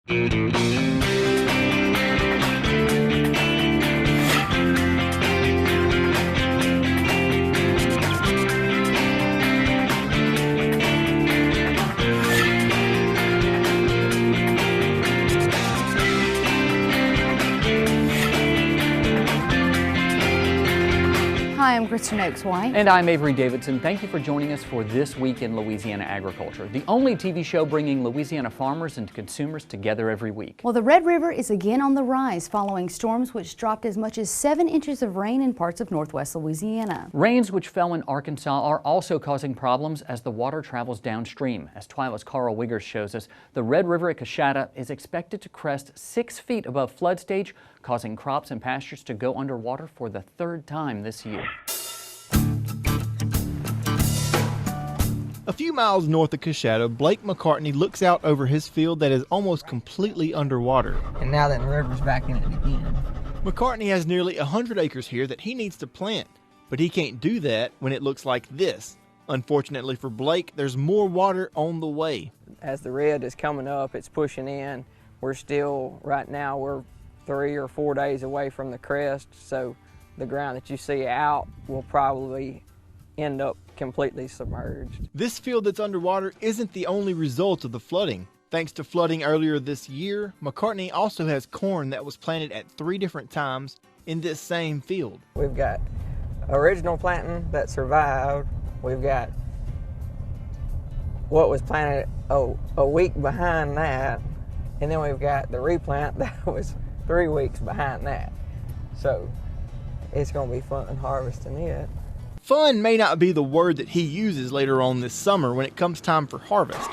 Hi, I'm Kristen Oaks-White. And I'm Avery Davidson. Thank you for joining us for This Week in Louisiana Agriculture, the only TV show bringing Louisiana farmers and consumers together every week. Well, the Red River is again on the rise following storms which dropped as much as 7 inches of rain in parts of northwest Louisiana. Rains which fell in Arkansas are also causing problems as the water travels downstream. As TWILA's Karl Wiggers shows us, the Red River at Coushatta is expected to crest 6 feet above flood stage, causing crops and pastures to go underwater for the 3rd time this year. A few miles north of Coushatta, Blake McCartney looks out over his field that is almost completely underwater. And now that the river's back in it again. McCartney has nearly 100 acres here that he needs to plant, but he can't do that when it looks like this. Unfortunately for Blake, there's more water on the way. As the red is coming up, it's pushing in. We're still, right now, we're 3 or 4 days away from the crest, so the ground that you see out will probably end up completely submerged. This field that's underwater isn't the only result of the flooding. Thanks to flooding earlier this year, McCartney also has corn that was planted at 3 different times in this same field. We've got original planting that survived. We've got what was planted a week behind that, and then we've got the replant that was 3 weeks behind that. So it's going to be fun harvesting it. Fun may not be the word that he uses later on this summer when it comes time for harvest.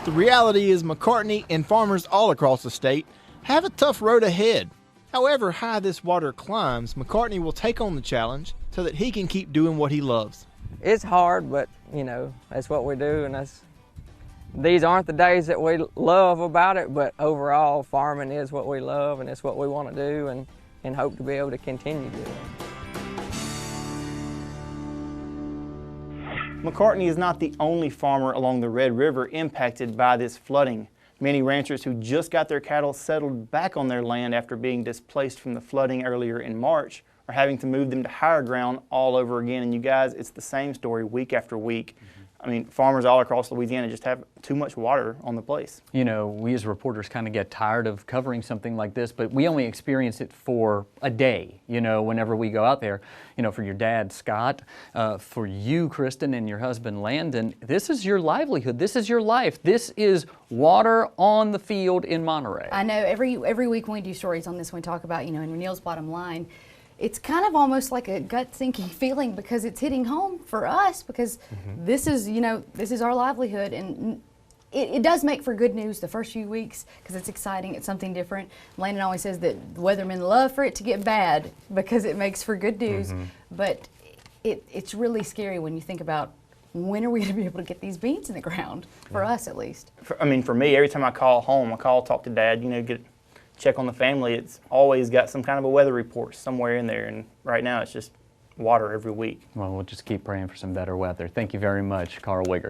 The reality is McCartney and farmers all across the state have a tough road ahead. However high this water climbs, McCartney will take on the challenge so that he can keep doing what he loves. It's hard, but you know, that's what we do, and these aren't the days that we love about it, but overall farming is what we love and it's what we want to do and hope to be able to continue doing. McCartney is not the only farmer along the Red River impacted by this flooding. Many ranchers who just got their cattle settled back on their land after being displaced from the flooding earlier in March are having to move them to higher ground all over again. And you guys, it's the same story week after week. I mean, farmers all across Louisiana just have too much water on the place. You know, we as reporters kind of get tired of covering something like this, but we only experience it for a day, you know, whenever we go out there. You know, for your dad, Scott, for you, Kristen, and your husband, Landon, this is your livelihood. This is your life. This is water on the field in Monterey. I know every week when we do stories on this, we talk about, you know, in Neil's bottom line, it's kind of almost like a gut-sinking feeling because it's hitting home for us because this is, you know, this is our livelihood, and it does make for good news the first few weeks because it's exciting, it's something different. Landon always says that weathermen love for it to get bad because it makes for good news, but it's really scary when you think about when are we going to be able to get these beans in the ground, for us at least. I mean, for me, every time I call home, I talk to Dad, you know, check on the family, it's always got some kind of a weather report somewhere in there, and right now it's just water every week. Well, we'll just keep praying for some better weather. Thank you very much, Karl Wiggers.